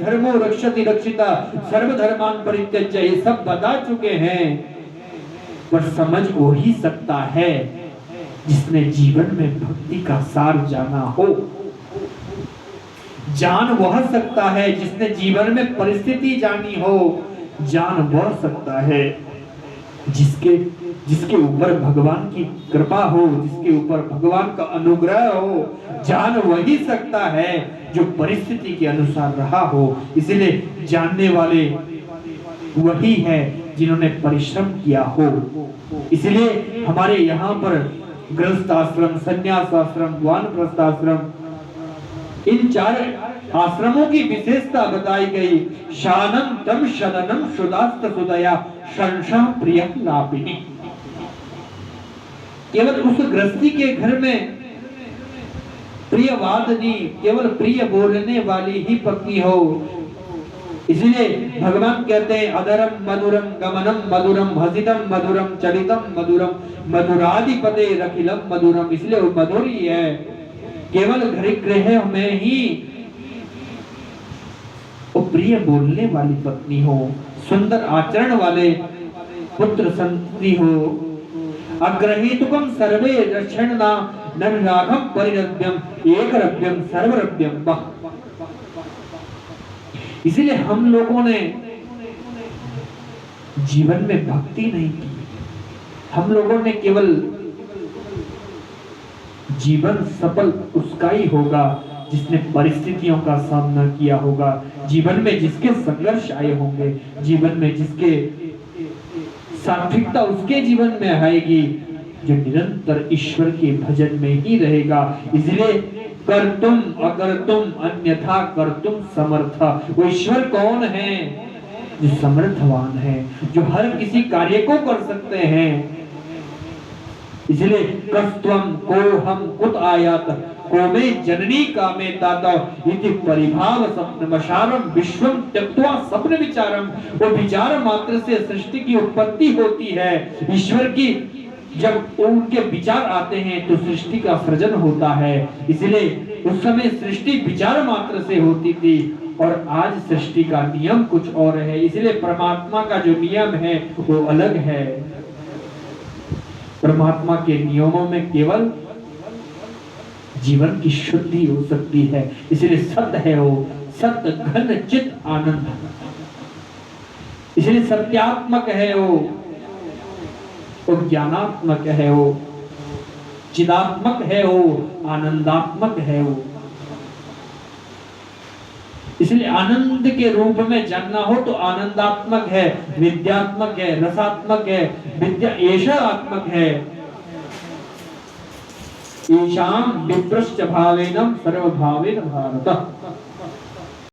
धर्मो रक्षति रक्षिता सर्वधर्मान परित्यज्य, ये सब बता चुके हैं। पर समझ वो ही सकता है जिसने जीवन में भक्ति का सार जाना हो। जान वह सकता है जिसने जीवन में परिस्थिति जानी हो। जान वह सकता है जिसके ऊपर भगवान की कृपा हो, जिसके ऊपर भगवान का अनुग्रह हो। जान वही सकता है जो परिस्थिति के अनुसार रहा हो। इसलिए जानने वाले वही है जिन्होंने परिश्रम किया हो। इसलिए हमारे यहाँ पर गृहस्थ आश्रम, संन्यास आश्रम, वानप्रस्थ आश्रम, इन 4 आश्रमों की विशेषता बताई गई। शानंतम शदनम शुदास्त सुदया शंशा प्रियम लापिनी। केवल उस गृहस्थी के घर में प्रियवादिनी, केवल प्रिय बोलने वाली ही पत्नी हो। इसलिए भगवान कहते हैं अधरम मधुरम गमनम मधुरम हसितम मधुरम चलितम मधुरम मधुराधिपते रखिलम मधुरम। इसलिए वो मधुर ही है। केवल गृह में ही वो प्रिय बोलने वाली पत्नी हो, सुंदर आचरण वाले पुत्र संतति हो। अग्रहीतुकम सर्वे रक्षण ना नरराघम परिरभ्यम एकरभ्यम सर्वरभ्यम बह। इसलिए हम लोगों ने जीवन में भक्ति नहीं की। हम लोगों ने केवल जीवन सफल उसका ही होगा जिसने परिस्थितियों का सामना किया होगा, जीवन में जिसके संघर्ष आए होंगे, जीवन में जिसके सात्विकता उसके जीवन में आएगी, जो निरंतर ईश्वर के भजन में ही रहेगा। इसलिए कर्तुम अकर्तुम अन्यथा कर्तुम समर्थ। वो ईश्वर कौन है? जो समर्थवान है, जो हर किसी कार्य को कर सकते हैं। इसलिए कस्त्वम को हम कुत आयात को में जननी कामे ताता इति परिभाव स्वप्नमशारम विश्वम त्यक्त्वा स्वप्न विचारम। वो विचार मात्र से सृष्टि की उत्पत्ति होती है। ईश्वर की जब उनके विचार आते हैं तो सृष्टि का सृजन होता है। इसलिए उस समय सृष्टि विचार मात्र से होती थी और आज सृष्टि का नियम कुछ और है। इसलिए परमात्मा का जो नियम है वो अलग है। परमात्मा के नियमों में केवल जीवन की शुद्धि हो सकती है। इसलिए सत्य है वो, सत्य घन चित आनंद। इसलिए सत्यात्मक है वो ज्ञानात्मक है वो, चिदात्मक है वो, आनंदात्मक है वो। इसलिए आनंद के रूप में जानना हो तो आनंदात्मक है, विद्यात्मक है, रसात्मक है, विद्या ऐशात्मक है। ईशाम विप्रश्च भावेनम सर्वभावेन भारत।